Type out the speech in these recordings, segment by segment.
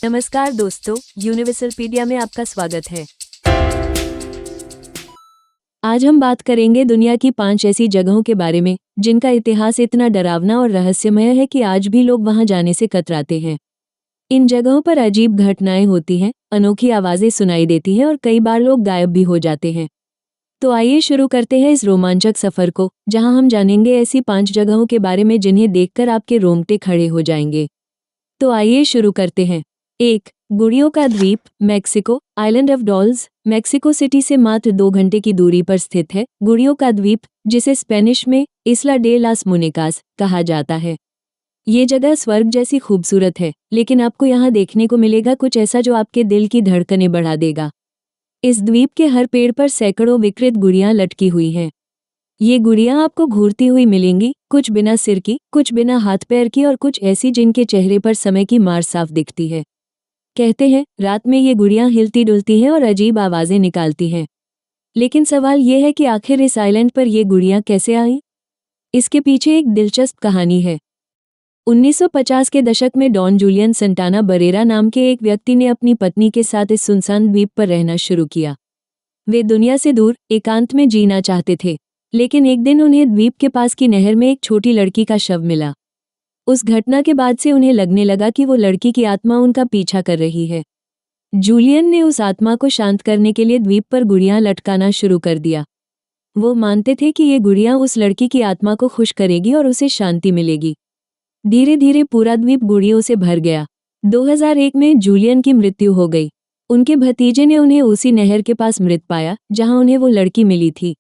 नमस्कार दोस्तों, यूनिवर्सलपीडिया में आपका स्वागत है। आज हम बात करेंगे दुनिया की 5 ऐसी जगहों के बारे में जिनका इतिहास इतना डरावना और रहस्यमय है कि आज भी लोग वहां जाने से कतराते हैं। इन जगहों पर अजीब घटनाएं होती हैं, अनोखी आवाजें सुनाई देती हैं और कई बार लोग गायब भी हो जाते हैं। तो आइए शुरू करते हैं इस रोमांचक सफर को, जहां हम जानेंगे ऐसी 5 जगहों के बारे में जिन्हें देखकर आपके रोंगटे खड़े हो जाएंगे। तो आइए शुरू करते हैं। 1. गुड़ियों का द्वीप, Mexico. Island of dolls Mexico city से मात्र 2 घंटे की दूरी पर स्थित है। गुड़ियों का द्वीप, जिसे स्पेनिश में इस्ला डे लास मुनिकास कहा जाता है। ये जगह स्वर्ग जैसी खूबसूरत है, लेकिन आपको यहाँ देखने को मिलेगा कुछ ऐसा जो आपके दिल की धड़कनें बढ़ा देगा। इस द्वीप के हर पेड़ पर सैकड़ों विकृत गुड़ियां लटकी हुई हैं। ये गुड़ियां आपको घूरती हुई मिलेंगी, कुछ बिना सिर की, कुछ बिना हाथ पैर की और कुछ ऐसी जिनके चेहरे पर समय की मार साफ दिखती है। कहते हैं रात में ये गुड़ियां हिलती डुलती हैं और अजीब आवाजें निकालती हैं। लेकिन सवाल ये है कि आखिर इस आइलैंड पर ये गुड़ियां कैसे आईं? इसके पीछे एक दिलचस्प कहानी है। 1950 के दशक में डॉन जूलियन संटाना बरेरा नाम के एक व्यक्ति ने अपनी पत्नी के साथ इस सुनसान द्वीप पर रहना शुरू किया। वे दुनिया से दूर एकांत में जीना चाहते थे, लेकिन एक दिन उन्हें द्वीप के पास की नहर में एक छोटी लड़की का शव मिला। उस घटना के बाद से उन्हें लगने लगा कि वो लड़की की आत्मा उनका पीछा कर रही है। जूलियन ने उस आत्मा को शांत करने के लिए द्वीप पर गुड़ियां लटकाना शुरू कर दिया। वो मानते थे कि ये गुड़ियां उस लड़की की आत्मा को खुश करेगी और उसे शांति मिलेगी। धीरे धीरे पूरा द्वीप गुड़ियों से भर गया। 2001 में जूलियन की मृत्यु हो गई। उनके भतीजे ने उन्हें उसी नहर के पास मृत पाया जहां उन्हें वो लड़की मिली थी।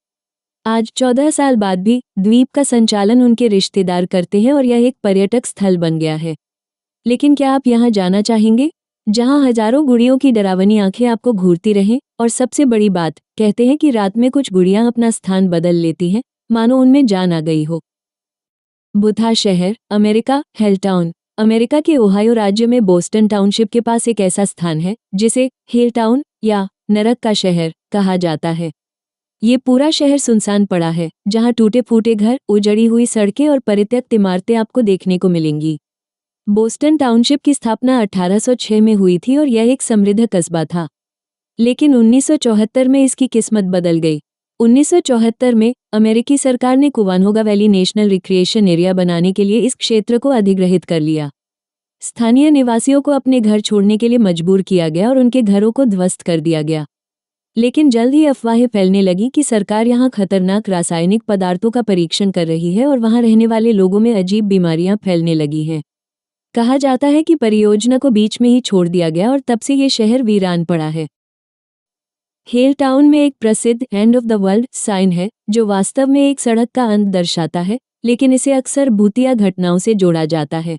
आज 14 साल बाद भी द्वीप का संचालन उनके रिश्तेदार करते हैं और यह एक पर्यटक स्थल बन गया है। लेकिन क्या आप यहाँ जाना चाहेंगे, जहाँ हजारों गुड़ियों की डरावनी आंखें आपको घूरती रहें? और सबसे बड़ी बात, कहते हैं कि रात में कुछ गुड़ियां अपना स्थान बदल लेती हैं, मानो उनमें जान आ गई हो। बुथा शहर, अमेरिका। हेलटाउन अमेरिका के ओहायो राज्य में बोस्टन टाउनशिप के पास एक ऐसा स्थान है जिसे हेल टाउन या नरक का शहर कहा जाता है। ये पूरा शहर सुनसान पड़ा है, जहां टूटे फूटे घर, उजड़ी हुई सड़कें और परित्यक्त इमारतें आपको देखने को मिलेंगी। बोस्टन टाउनशिप की स्थापना 1806 में हुई थी और यह एक समृद्ध कस्बा था। लेकिन 1974 में इसकी किस्मत बदल गई। 1974 में अमेरिकी सरकार ने कुवानहोगा वैली नेशनल रिक्रिएशन एरिया बनाने के लिए इस क्षेत्र को अधिग्रहित कर लिया। स्थानीय निवासियों को अपने घर छोड़ने के लिए मजबूर किया गया और उनके घरों को ध्वस्त कर दिया गया। लेकिन जल्द ही अफवाहें फैलने लगी कि सरकार यहाँ खतरनाक रासायनिक पदार्थों का परीक्षण कर रही है और वहाँ रहने वाले लोगों में अजीब बीमारियां फैलने लगी हैं। कहा जाता है कि परियोजना को बीच में ही छोड़ दिया गया और तब से ये शहर वीरान पड़ा है। हेल टाउन में एक प्रसिद्ध end of the world sign है, जो वास्तव में एक सड़क का अंत दर्शाता है, लेकिन इसे अक्सर भूतिया घटनाओं से जोड़ा जाता है।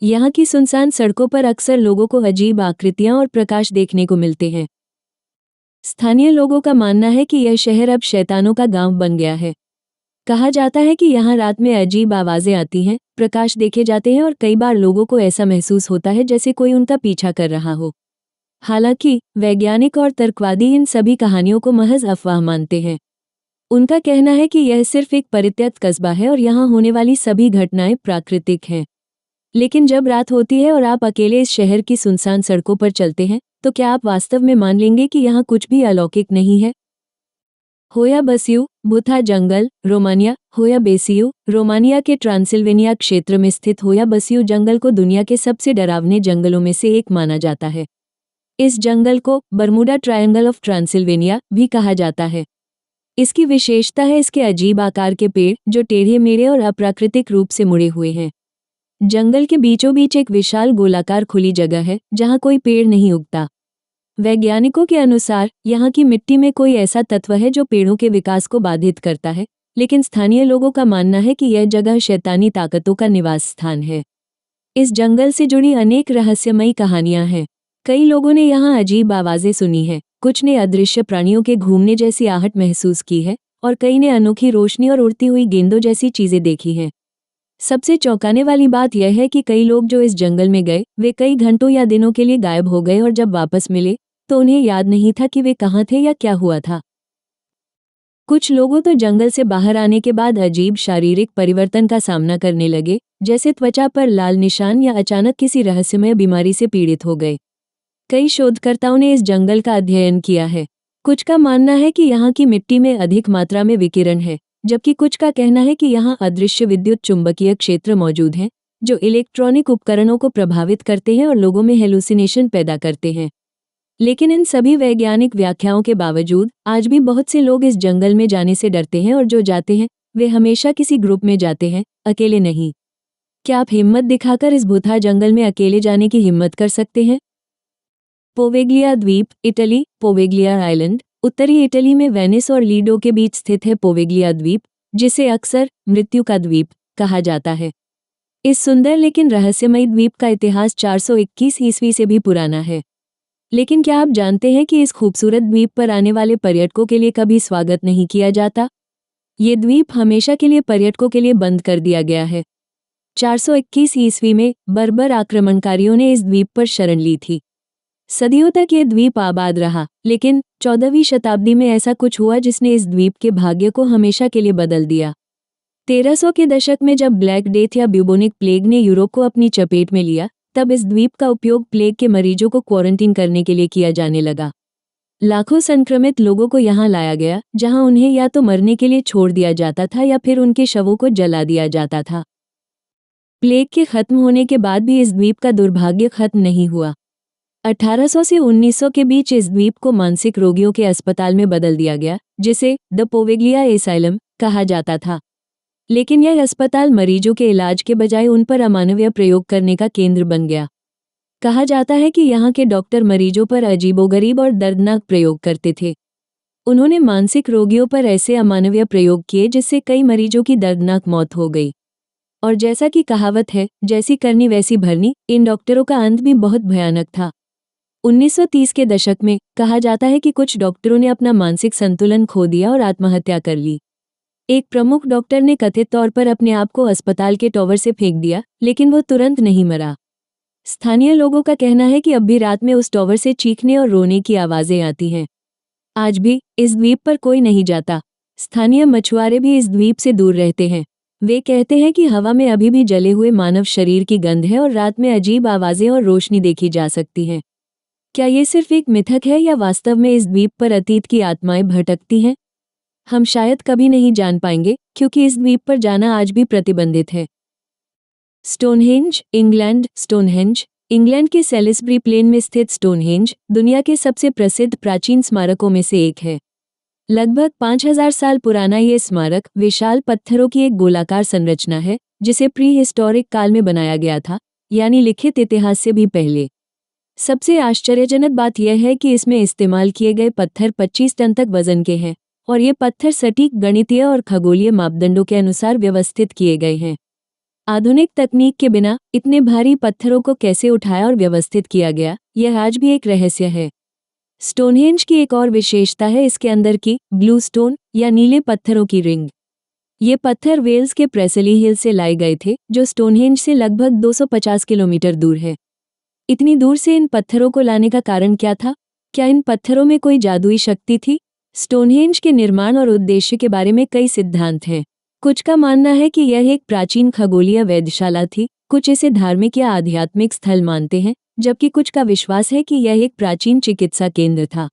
यहाँ की सुनसान सड़कों पर अक्सर लोगों को अजीब आकृतियां और प्रकाश देखने को मिलते हैं। स्थानीय लोगों का मानना है कि यह शहर अब शैतानों का गांव बन गया है। कहा जाता है कि यहाँ रात में अजीब आवाजें आती हैं, प्रकाश देखे जाते हैं और कई बार लोगों को ऐसा महसूस होता है जैसे कोई उनका पीछा कर रहा हो। हालांकि वैज्ञानिक और तर्कवादी इन सभी कहानियों को महज अफवाह मानते हैं। उनका कहना है कि यह सिर्फ एक परित्यक्त कस्बा है और यहाँ होने वाली सभी घटनाएं प्राकृतिक हैं। लेकिन जब रात होती है और आप अकेले इस शहर की सुनसान सड़कों पर चलते हैं, तो क्या आप वास्तव में मान लेंगे कि यहाँ कुछ भी अलौकिक नहीं है? होया बसियू, बुथा जंगल, रोमानिया। होया बेसियू, रोमानिया के ट्रांसिल्वेनिया क्षेत्र में स्थित होया बसियू जंगल को दुनिया के सबसे डरावने जंगलों में से एक माना जाता है। इस जंगल को बर्मुडा ट्रायंगल ऑफ ट्रांसिल्वेनिया भी कहा जाता है। इसकी विशेषता है इसके अजीब आकार के पेड़, जो टेढ़े मेढ़े और अप्राकृतिक रूप से मुड़े हुए हैं। जंगल के बीचों बीच एक विशाल गोलाकार खुली जगह है, जहां कोई पेड़ नहीं उगता। वैज्ञानिकों के अनुसार यहाँ की मिट्टी में कोई ऐसा तत्व है जो पेड़ों के विकास को बाधित करता है, लेकिन स्थानीय लोगों का मानना है कि यह जगह शैतानी ताकतों का निवास स्थान है। इस जंगल से जुड़ी अनेक रहस्यमयी कहानियां हैं। कई लोगों ने यहाँ अजीब आवाजें सुनी हैं, कुछ ने अदृश्य प्राणियों के घूमने जैसी आहट महसूस की है और कई ने अनोखी रोशनी और उड़ती हुई गेंदों जैसी चीजें देखी हैं। सबसे चौंकाने वाली बात यह है कि कई लोग जो इस जंगल में गए, वे कई घंटों या दिनों के लिए गायब हो गए और जब वापस मिले तो उन्हें याद नहीं था कि वे कहाँ थे या क्या हुआ था। कुछ लोगों तो जंगल से बाहर आने के बाद अजीब शारीरिक परिवर्तन का सामना करने लगे, जैसे त्वचा पर लाल निशान या अचानक किसी रहस्यमय बीमारी से पीड़ित हो गए। कई शोधकर्ताओं ने इस जंगल का अध्ययन किया है। कुछ का मानना है कि यहाँ की मिट्टी में अधिक मात्रा में विकिरण है, जबकि कुछ का कहना है कि यहाँ अदृश्य विद्युत चुंबकीय क्षेत्र मौजूद हैं, जो इलेक्ट्रॉनिक उपकरणों को प्रभावित करते हैं और लोगों में हेलुसिनेशन पैदा करते हैं। लेकिन इन सभी वैज्ञानिक व्याख्याओं के बावजूद आज भी बहुत से लोग इस जंगल में जाने से डरते हैं, और जो जाते हैं वे हमेशा किसी ग्रुप में जाते हैं, अकेले नहीं। क्या आप हिम्मत दिखाकर इस भूतहा जंगल में अकेले जाने की हिम्मत कर सकते हैं? पोवेग्लिया द्वीप, इटली। पोवेग्लिया आइलैंड उत्तरी इटली में वेनिस और लीडो के बीच स्थित है। पोवेग्लिया द्वीप, जिसे अक्सर मृत्यु का द्वीप कहा जाता है, इस सुंदर लेकिन रहस्यमयी द्वीप का इतिहास 421 ईस्वी से भी पुराना है। लेकिन क्या आप जानते हैं कि इस खूबसूरत द्वीप पर आने वाले पर्यटकों के लिए कभी स्वागत नहीं किया जाता? ये द्वीप हमेशा के लिए पर्यटकों के लिए बंद कर दिया गया है। 421 ईस्वी में बर्बर आक्रमणकारियों ने इस द्वीप पर शरण ली थी। सदियों तक ये द्वीप आबाद रहा, लेकिन 14वीं शताब्दी में ऐसा कुछ हुआ जिसने इस द्वीप के भाग्य को हमेशा के लिए बदल दिया। 1300 के दशक में जब ब्लैक डेथ या ब्यूबोनिक प्लेग ने यूरोप को अपनी चपेट में लिया, तब इस द्वीप का उपयोग प्लेग के मरीजों को क्वारंटीन करने के लिए किया जाने लगा। लाखों संक्रमित लोगों को यहाँ लाया गया, जहाँ उन्हें या तो मरने के लिए छोड़ दिया जाता था या फिर उनके शवों को जला दिया जाता था। प्लेग के खत्म होने के बाद भी इस द्वीप का दुर्भाग्य खत्म नहीं हुआ। 1800 से 1900 के बीच इस द्वीप को मानसिक रोगियों के अस्पताल में बदल दिया गया, जिसे द पोवेग्लिया एसाइलम कहा जाता था। लेकिन यह अस्पताल मरीजों के इलाज के बजाय उन पर अमानवीय प्रयोग करने का केंद्र बन गया। कहा जाता है कि यहाँ के डॉक्टर मरीजों पर अजीबोगरीब और दर्दनाक प्रयोग करते थे। उन्होंने मानसिक रोगियों पर ऐसे अमानवीय प्रयोग किए जिससे कई मरीजों की दर्दनाक मौत हो गई। और जैसा कि कहावत है, जैसी करनी वैसी भरनी, इन डॉक्टरों का अंत भी बहुत भयानक था। 1930 के दशक में कहा जाता है कि कुछ डॉक्टरों ने अपना मानसिक संतुलन खो दिया और आत्महत्या कर ली। एक प्रमुख डॉक्टर ने कथित तौर पर अपने आप को अस्पताल के टॉवर से फेंक दिया, लेकिन वो तुरंत नहीं मरा। स्थानीय लोगों का कहना है कि अब भी रात में उस टॉवर से चीखने और रोने की आवाजें आती हैं। आज भी इस द्वीप पर कोई नहीं जाता। स्थानीय मछुआरे भी इस द्वीप से दूर रहते हैं। वे कहते हैं कि हवा में अभी भी जले हुए मानव शरीर की गंध है और रात में अजीब आवाजें और रोशनी देखी जा सकती हैं। क्या ये सिर्फ एक मिथक है या वास्तव में इस द्वीप पर अतीत की आत्माएं भटकती हैं? हम शायद कभी नहीं जान पाएंगे, क्योंकि इस द्वीप पर जाना आज भी प्रतिबंधित है। Stonehenge, England. स्टोनहेंज इंग्लैंड के सेलिसबरी प्लेन में स्थित स्टोनहेंज दुनिया के सबसे प्रसिद्ध प्राचीन स्मारकों में से एक है। लगभग 5000 साल पुराना ये स्मारक विशाल पत्थरों की एक गोलाकार संरचना है, जिसे प्री हिस्टोरिक काल में बनाया गया था, यानी लिखित इतिहास से भी पहले। सबसे आश्चर्यजनक बात यह है कि इसमें इस्तेमाल किए गए पत्थर 25 टन तक वजन के हैं, और ये पत्थर सटीक गणितीय और खगोलीय मापदंडों के अनुसार व्यवस्थित किए गए हैं। आधुनिक तकनीक के बिना इतने भारी पत्थरों को कैसे उठाया और व्यवस्थित किया गया, यह आज भी एक रहस्य है। स्टोनहेंज की एक और विशेषता है इसके अंदर की ब्लू स्टोन या नीले पत्थरों की रिंग। ये पत्थर वेल्स के प्रेसली हिल से लाए गए थे, जो स्टोनहेंज से लगभग 250 किलोमीटर दूर है। इतनी दूर से इन पत्थरों को लाने का कारण क्या था? क्या इन पत्थरों में कोई जादुई शक्ति थी? स्टोनहेंज के निर्माण और उद्देश्य के बारे में कई सिद्धांत हैं। कुछ का मानना है कि यह एक प्राचीन खगोलीय वेधशाला थी, कुछ इसे धार्मिक या आध्यात्मिक स्थल मानते हैं, जबकि कुछ का विश्वास है कि यह एक प्राचीन चिकित्सा केंद्र था।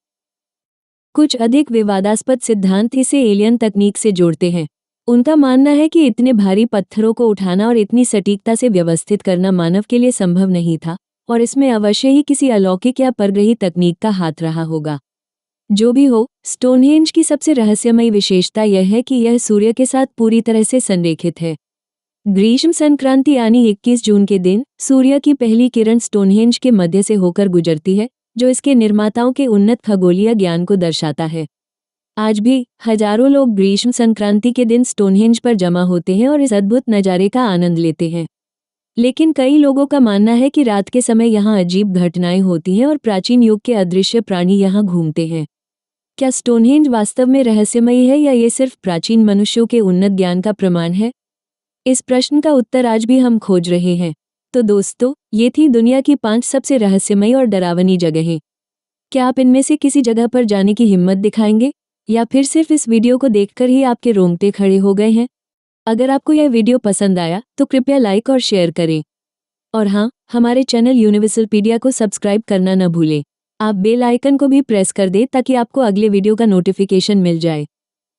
कुछ अधिक विवादास्पद सिद्धांत इसे एलियन तकनीक से जोड़ते हैं। उनका मानना है कि इतने भारी पत्थरों को उठाना और इतनी सटीकता से व्यवस्थित करना मानव के लिए संभव नहीं था, और इसमें अवश्य ही किसी अलौकिक या परग्रही तकनीक का हाथ रहा होगा। जो भी हो, स्टोनहेंज की सबसे रहस्यमयी विशेषता यह है कि यह सूर्य के साथ पूरी तरह से संरेखित है। ग्रीष्म संक्रांति यानी 21 जून के दिन सूर्य की पहली किरण स्टोनहेंज के मध्य से होकर गुजरती है, जो इसके निर्माताओं के उन्नत खगोलीय ज्ञान को दर्शाता है। आज भी हजारों लोग ग्रीष्म संक्रांति के दिन स्टोनहेंज पर जमा होते हैं और इस अद्भुत नज़ारे का आनंद लेते हैं। लेकिन कई लोगों का मानना है कि रात के समय यहाँ अजीब घटनाएं होती हैं और प्राचीन युग के अदृश्य प्राणी यहाँ घूमते हैं। क्या स्टोनहेंज वास्तव में रहस्यमयी है या ये सिर्फ प्राचीन मनुष्यों के उन्नत ज्ञान का प्रमाण है? इस प्रश्न का उत्तर आज भी हम खोज रहे हैं। तो दोस्तों, ये थी दुनिया की 5 सबसे रहस्यमयी और डरावनी जगहें। क्या आप इनमें से किसी जगह पर जाने की हिम्मत दिखाएंगे? या फिर सिर्फ इस वीडियो को देखकर ही आपके रोंगटे खड़े हो गए हैं? अगर आपको यह वीडियो पसंद आया तो कृपया लाइक और शेयर करें। और हाँ, हमारे चैनल यूनिवर्सलपीडिया को सब्सक्राइब करना न भूलें। आप बेल आइकन को भी प्रेस कर दें ताकि आपको अगले वीडियो का नोटिफिकेशन मिल जाए।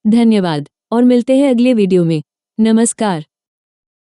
धन्यवाद और मिलते हैं अगले वीडियो में। नमस्कार।